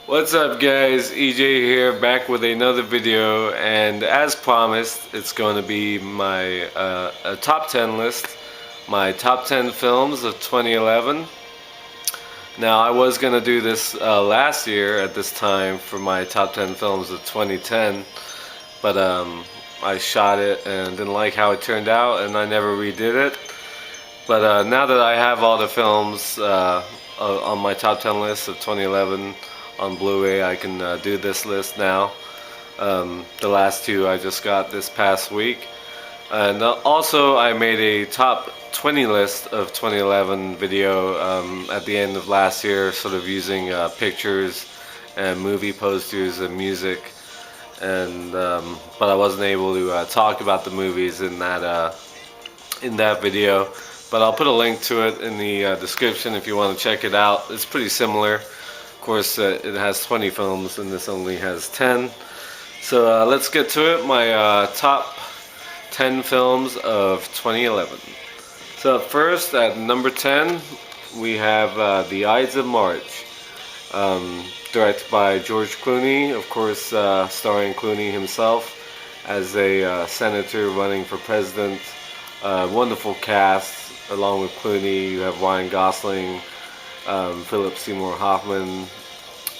What's up guys, EJ here, back with another video, and as promised it's going to be my a top 10 list, my top 10 films of 2011. Now I was going to do this last year at this time for my top 10 films of 2010, but I shot it and didn't like how it turned out and I never redid it. But now that I have all the films on my top 10 list of 2011 on Blu-ray, I can do this list now. The last two I just got this past week. And also I made a top 20 list of 2011 video at the end of last year, sort of using pictures and movie posters and music. And but I wasn't able to talk about the movies in that video. But I'll put a link to it in the description if you want to check it out. It's pretty similar. Of course, it has 20 films and this only has 10. So let's get to it. My top 10 films of 2011. So first, at number 10, we have The Ides of March, directed by George Clooney, of course, starring Clooney himself as a senator running for president. Wonderful cast. Along with Clooney, you have Ryan Gosling, Philip Seymour Hoffman,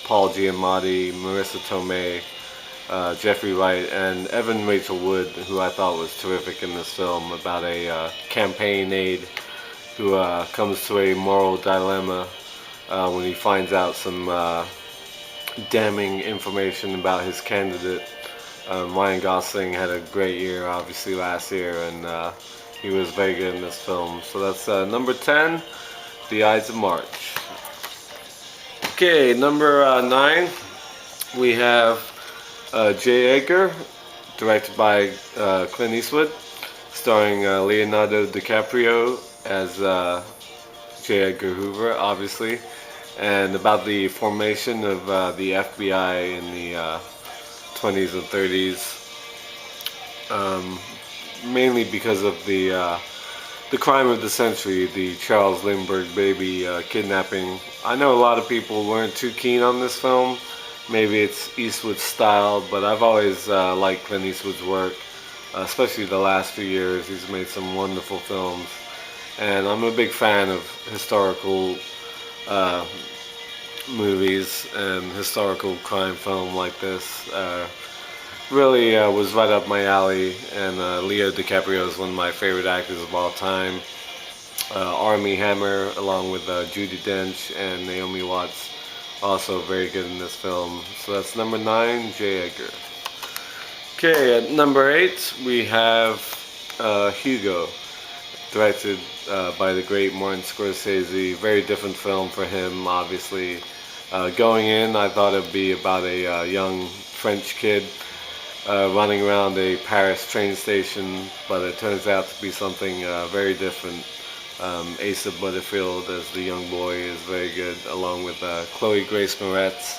Paul Giamatti, Marissa Tomei, Jeffrey Wright, and Evan Rachel Wood, who I thought was terrific in this film, about a campaign aide who comes to a moral dilemma when he finds out some damning information about his candidate. Ryan Gosling had a great year, obviously, last year, and he was very good in this film. So that's number 10, The Ides of March. Okay, number 9, we have J. Edgar, directed by Clint Eastwood, starring Leonardo DiCaprio as J. Edgar Hoover, obviously, and about the formation of the FBI in the 20s and 30s. Mainly because of the crime of the century, the Charles Lindbergh baby kidnapping. I know a lot of people weren't too keen on this film. Maybe it's Eastwood's style, but I've always liked Clint Eastwood's work, especially the last few years. He's made some wonderful films, and I'm a big fan of historical movies and historical crime film like this. Really was right up my alley, and Leo DiCaprio is one of my favorite actors of all time. Armie Hammer, along with Judi Dench and Naomi Watts, also very good in this film. So that's number 9, J. Edgar. Okay, at number 8 we have Hugo, directed by the great Martin Scorsese. Very different film for him, obviously. Going in, I thought it would be about a young French kid running around a Paris train station, but it turns out to be something very different. Asa Butterfield as the young boy is very good, along with Chloe Grace Moretz,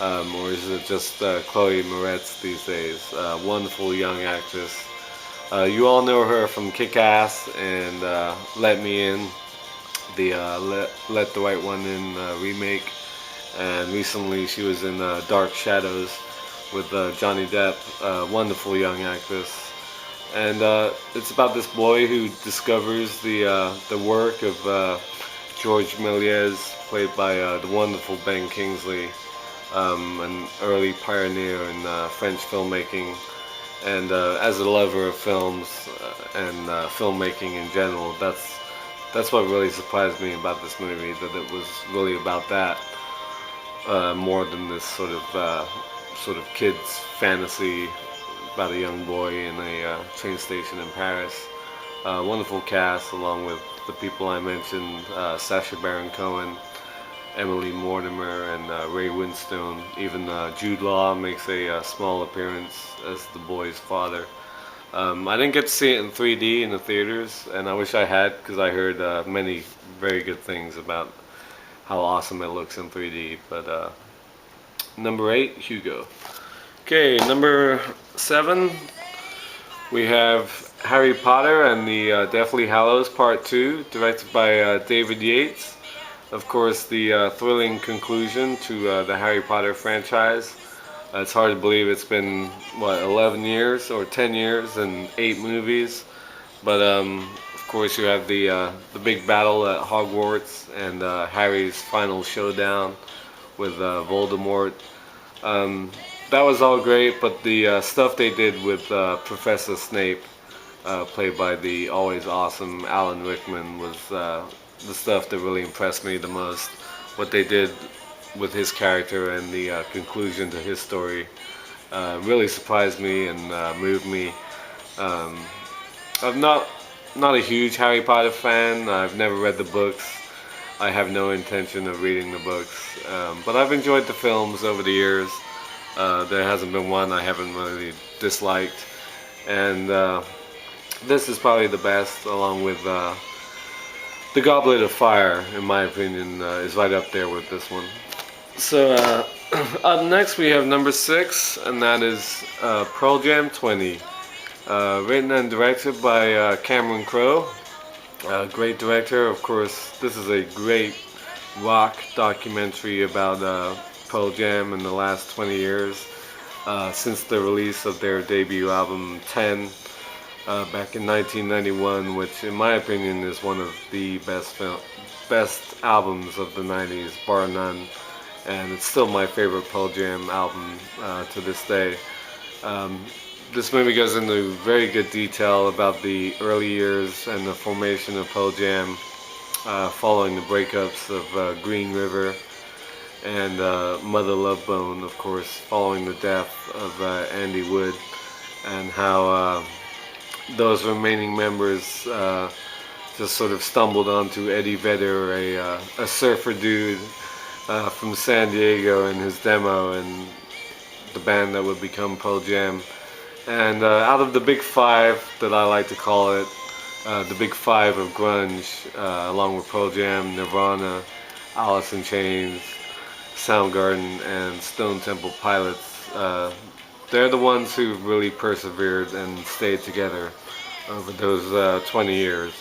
or is it just Chloe Moretz these days? Wonderful young actress. You all know her from Kick-Ass and Let Me In, the Let the Right One In remake, and recently she was in Dark Shadows with Johnny Depp, wonderful young actress. And it's about this boy who discovers the work of George Méliès, played by the wonderful Ben Kingsley, an early pioneer in French filmmaking. And as a lover of films and filmmaking in general, that's what really surprised me about this movie, that it was really about that more than this sort of kids fantasy about a young boy in a train station in Paris. Wonderful cast, along with the people I mentioned, Sacha Baron Cohen, Emily Mortimer, and Ray Winstone. Even Jude Law makes a small appearance as the boy's father. I didn't get to see it in 3D in the theaters, and I wish I had, because I heard many very good things about how awesome it looks in 3D. But number 8, Hugo. Okay, number 7, we have Harry Potter and the Deathly Hallows Part 2, directed by David Yates. of course, the thrilling conclusion to the Harry Potter franchise. It's hard to believe it's been, what, 11 years or 10 years and 8 movies. But of course, you have the big battle at Hogwarts and Harry's final showdown with Voldemort. Um, that was all great, but the stuff they did with Professor Snape, played by the always awesome Alan Rickman, was the stuff that really impressed me the most. What they did with his character and the conclusion to his story really surprised me and moved me. Um, I'm not a huge Harry Potter fan. I've never read the books. I have no intention of reading the books, but I've enjoyed the films over the years. There hasn't been one I haven't really disliked, and this is probably the best, along with the Goblet of Fire. In my opinion, is right up there with this one. So up next we have number 6, and that is Pearl Jam 20. Written and directed by Cameron Crowe. Great director, of course. This is a great rock documentary about Pearl Jam in the last 20 years, since the release of their debut album 10 back in 1991, which in my opinion is one of the best albums of the 90s, bar none. And it's still my favorite Pearl Jam album to this day. Um, this movie goes into very good detail about the early years and the formation of Pearl Jam, following the breakups of Green River and Mother Love Bone, of course, following the death of Andy Wood, and how those remaining members just sort of stumbled onto Eddie Vedder, a surfer dude from San Diego, and his demo, and the band that would become Pearl Jam. And out of the big five that I like to call it, the big five of grunge, along with Pearl Jam, Nirvana, Alice in Chains, Soundgarden, and Stone Temple Pilots, they're the ones who really persevered and stayed together over those 20 years.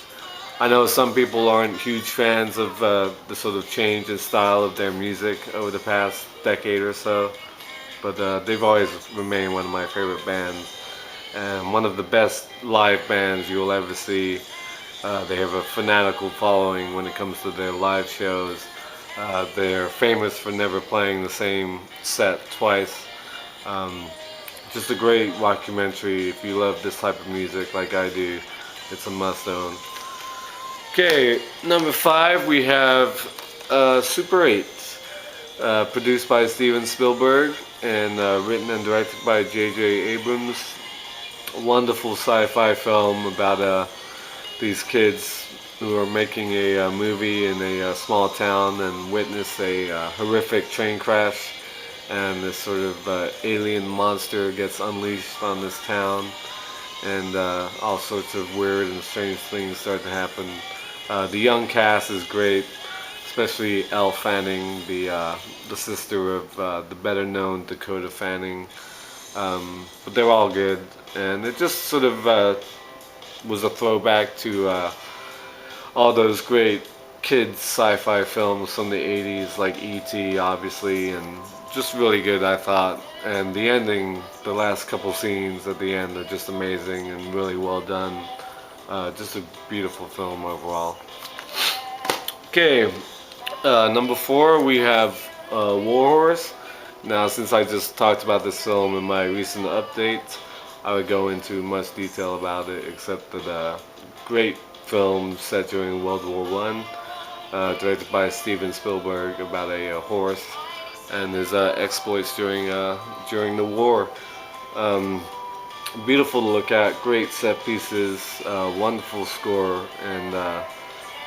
I know some people aren't huge fans of the sort of change in style of their music over the past decade or so, but they've always remained one of my favorite bands, and one of the best live bands you'll ever see. They have a fanatical following when it comes to their live shows. They're famous for never playing the same set twice. Um, just a great documentary. If you love this type of music like I do, it's a must-own. Okay, number 5 we have Super 8. Produced by Steven Spielberg and written and directed by J.J. Abrams. A wonderful sci-fi film about these kids who are making a movie in a small town and witness a horrific train crash, and this sort of alien monster gets unleashed on this town, and all sorts of weird and strange things start to happen. The young cast is great, especially Elle Fanning, the sister of the better known Dakota Fanning. But they're all good, and it just sort of was a throwback to all those great kids sci-fi films from the 80s, like E.T. obviously, and just really good, I thought. And the ending, the last couple scenes at the end are just amazing and really well done. Just a beautiful film overall. Okay, number 4 we have War Horse. Now, since I just talked about this film in my recent update, I would go into much detail about it, except that great film set during World War One, directed by Steven Spielberg, about a horse and his exploits during the war. Beautiful to look at, great set pieces, wonderful score, and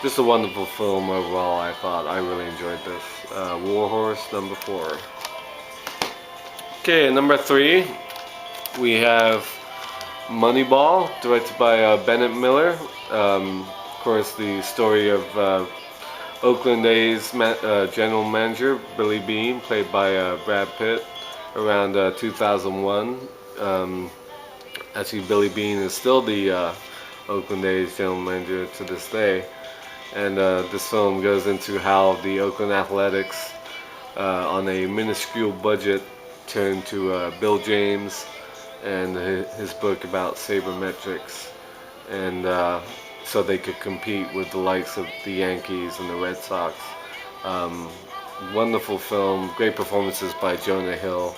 just a wonderful film overall. I thought I really enjoyed this. War Horse, number 4. Okay, number 3, we have Moneyball, directed by Bennett Miller. Of course, the story of Oakland A's general manager Billy Beane, played by Brad Pitt, around 2001. Actually, Billy Beane is still the Oakland A's general manager to this day. And this film goes into how the Oakland Athletics, on a minuscule budget, turned to Bill James and his book about sabermetrics, and so they could compete with the likes of the Yankees and the Red Sox. Um, Wonderful film, great performances by Jonah Hill,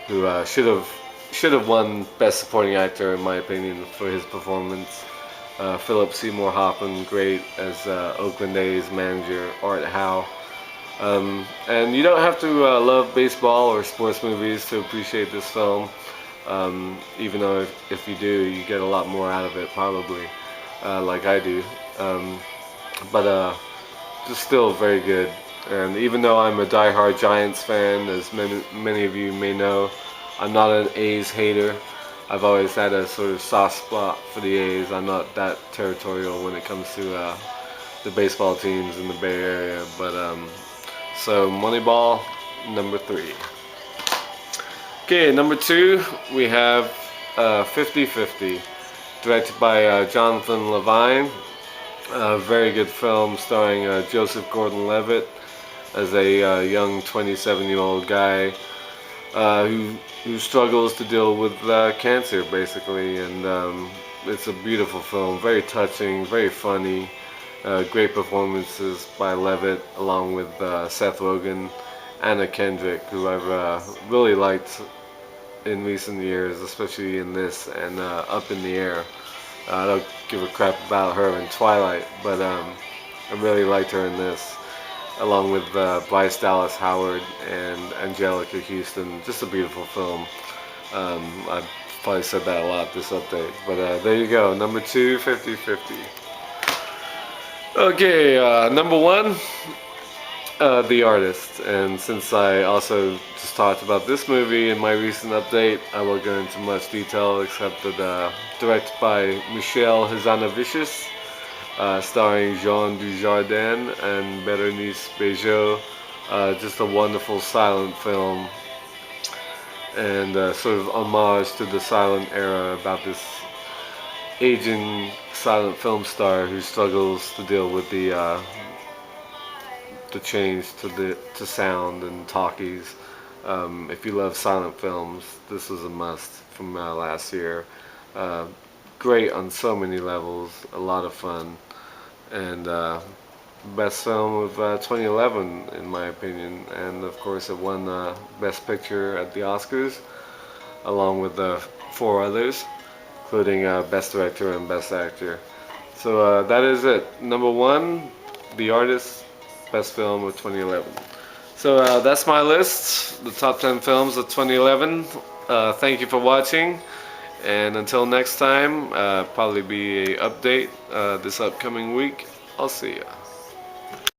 who should have won Best Supporting Actor in my opinion for his performance. Philip Seymour Hoffman, great as Oakland A's manager Art Howe. And you don't have to love baseball or sports movies to appreciate this film. Even though if you do, you get a lot more out of it probably, like I do. But just still very good. And even though I'm a die-hard Giants fan, as many of you may know, I'm not an A's hater. I've always had a sort of soft spot for the A's. I'm not that territorial when it comes to the baseball teams in the Bay Area. But so Moneyball, number 3. Okay, number 2, we have 50/50, directed by Jonathan Levine. A very good film starring Joseph Gordon-Levitt as a young 27-year-old guy who struggles to deal with cancer, basically. And it's a beautiful film, very touching, very funny. Great performances by Levitt, along with Seth Rogen, Anna Kendrick, who I've really liked in recent years, especially in this and Up in the Air. I don't give a crap about her in Twilight, but I really liked her in this, along with Bryce Dallas Howard and Angelica Houston. Just a beautiful film. I've probably said that a lot this update, but there you go. Number 2, 50/50. Okay, number 1, The Artist. And since I also just talked about this movie in my recent update, I won't go into much detail except that directed by Michel Hazanavicius, starring Jean Dujardin and Berenice Bejo. Just a wonderful silent film, and sort of homage to the silent era about this aging silent film star who struggles to deal with the change to sound and talkies. If you love silent films, this was a must from last year. Great on so many levels, a lot of fun, and best film of 2011 in my opinion. And of course it won Best Picture at the Oscars, along with 4 others, including Best Director and Best Actor. So that is it. Number 1, The Artist, Best Film of 2011. So that's my list, the top 10 films of 2011. Thank you for watching, and until next time, probably be a update this upcoming week. I'll see ya.